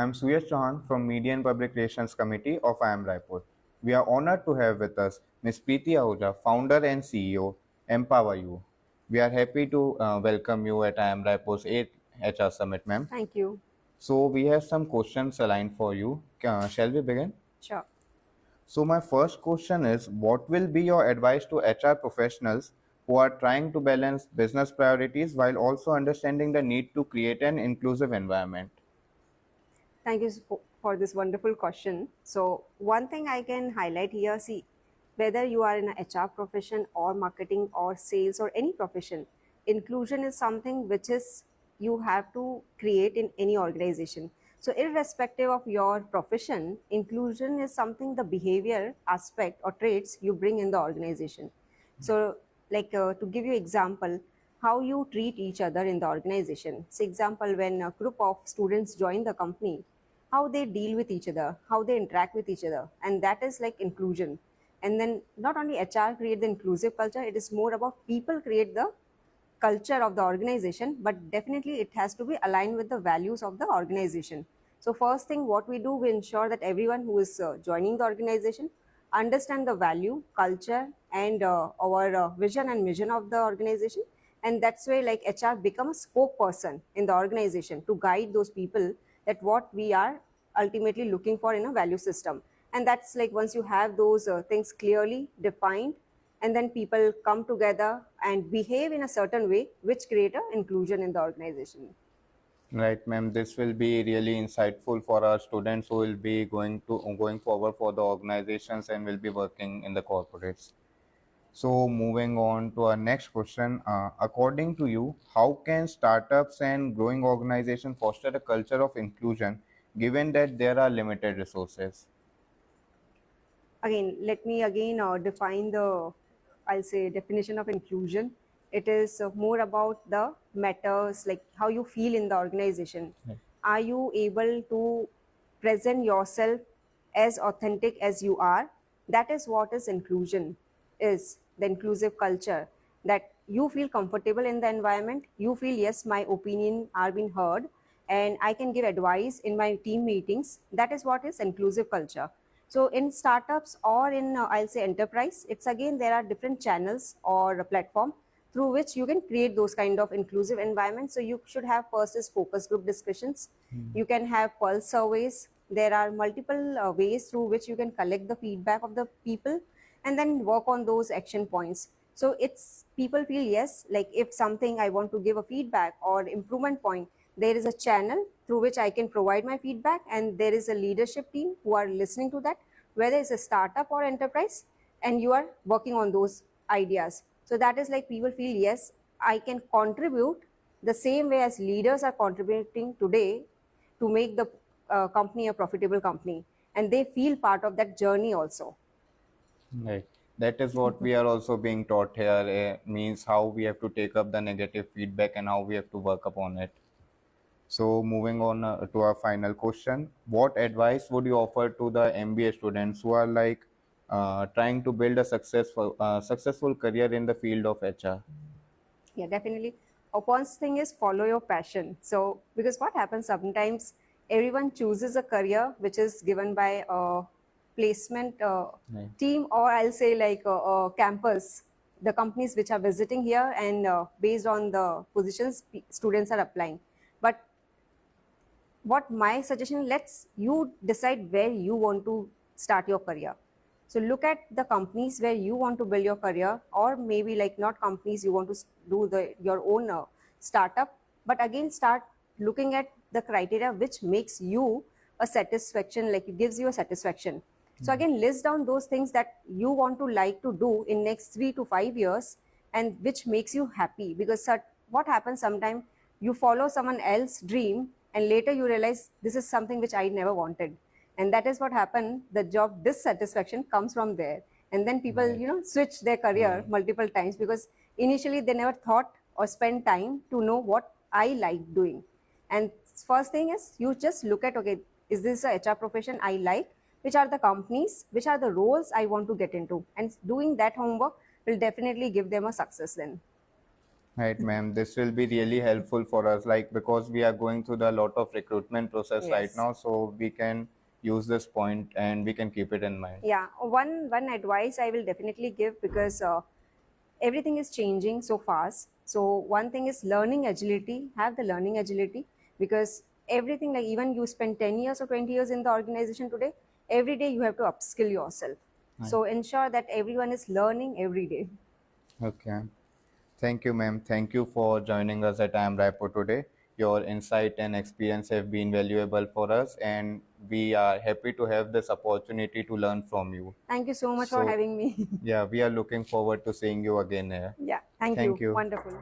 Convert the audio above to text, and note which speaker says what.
Speaker 1: am Suyash Chauhan from Media and Public Relations Committee of IIM Raipur. We are honored to have with us Ms. Preeti Ahuja, founder and CEO, Empower You. We are happy to welcome you at IIM Raipur's 8th HR Summit, ma'am.
Speaker 2: Thank you.
Speaker 1: So, we have some questions aligned for you. Shall we begin?
Speaker 2: Sure.
Speaker 1: So, my first question is, what will be your advice to HR professionals who are trying to balance business priorities while also understanding the need to create an inclusive environment?
Speaker 2: Thank you for this wonderful question. So, one thing I can highlight here, see, whether you are in a HR profession or marketing or sales or any profession, inclusion is something which is you have to create in any organization. So, irrespective of your profession, inclusion is something the behavior aspect or traits you bring in the organization. So, like to give you example, how you treat each other in the organization. So, example, when a group of students join the company, how they deal with each other, how they interact with each other, and that is like inclusion. And then not only HR create the inclusive culture, it is more about people create the culture of the organization, but definitely it has to be aligned with the values of the organization. So first thing what we do, we ensure that everyone who is joining the organization understand the value, culture, and our vision and mission of the organization. And that's why like HR become a spokesperson in the organization to guide those people that what we are ultimately looking for in a value system. And that's like once you have those things clearly defined, and then people come together and behave in a certain way which create a inclusion in the organization.
Speaker 1: Right, ma'am. This will be really insightful for our students who will be going forward for the organizations and will be working in the corporates. So, moving on to our next question. According to you, how can startups and growing organizations foster a culture of inclusion given that there are limited resources?
Speaker 2: Again, let me again define the, I'll say, definition of inclusion. It is more about the matters like how you feel in the organization.
Speaker 1: Right.
Speaker 2: Are you able to present yourself as authentic as you are? That is what is inclusion, is the inclusive culture, that you feel comfortable in the environment, you feel yes, my opinion are being heard, and I can give advice in my team meetings. That is what is inclusive culture. So in startups or in I'll say enterprise, it's again there are different channels or a platform through which you can create those kind of inclusive environments. So you should have first is focus group discussions. You can have pulse surveys. There are multiple ways through which you can collect the feedback of the people and then work on those action points. So it's people feel yes, like if something I want to give a feedback or improvement point, there is a channel through which I can provide my feedback, and there is a leadership team who are listening to that, whether it's a startup or enterprise, and you are working on those ideas. So that is like people feel yes, I can contribute the same way as leaders are contributing today to make the company a profitable company, and they feel part of that journey also.
Speaker 1: Right. That is what we are also being taught here, means how we have to take up the negative feedback and how we have to work upon it. So, moving on to our final question, what advice would you offer to the MBA students who are like trying to build a successful career in the field of HR?
Speaker 2: Yeah, definitely. First thing is follow your passion. So, because what happens sometimes, everyone chooses a career which is given by a placement
Speaker 1: Right.
Speaker 2: team, or I'll say like a campus, the companies which are visiting here, and based on the positions students are applying. But what my suggestion, let's you decide where you want to start your career. So look at the companies where you want to build your career, or maybe like not companies, you want to do the your own startup, but again start looking at the criteria which makes you a satisfaction, like it gives you a satisfaction. So again list down those things that you want to like to do in next 3 to 5 years, and which makes you happy. Because what happens sometimes, you follow someone else's dream and later you realize this is something which I never wanted, and that is what happened, the job dissatisfaction comes from there. And then people
Speaker 1: Right.
Speaker 2: switch their career
Speaker 1: Right.
Speaker 2: multiple times because initially they never thought or spent time to know what I like doing. And first thing is you just look at, okay, is this a HR profession I like, which are the companies, which are the roles I want to get into, and doing that homework will definitely give them a success then.
Speaker 1: Right, ma'am. This will be really helpful for us, like because we are going through the lot of recruitment process right
Speaker 2: Yes.
Speaker 1: now, so we can use this point and we can keep it in mind.
Speaker 2: Yeah, one advice I will definitely give, because everything is changing so fast. So one thing is learning agility. Have the learning agility, because everything, like even you spend 10 years or 20 years in the organization today, every day you have to upskill yourself.
Speaker 1: Right.
Speaker 2: So ensure that everyone is learning every day.
Speaker 1: Okay. Thank you, ma'am. Thank you for joining us at IIM Raipur today. Your insight and experience have been valuable for us, and we are happy to have this opportunity to learn from you.
Speaker 2: Thank you so much for
Speaker 1: So,
Speaker 2: having me.
Speaker 1: yeah, we are looking forward to seeing you again here.
Speaker 2: Yeah, thank
Speaker 1: Thank
Speaker 2: you.
Speaker 1: you.
Speaker 2: Wonderful.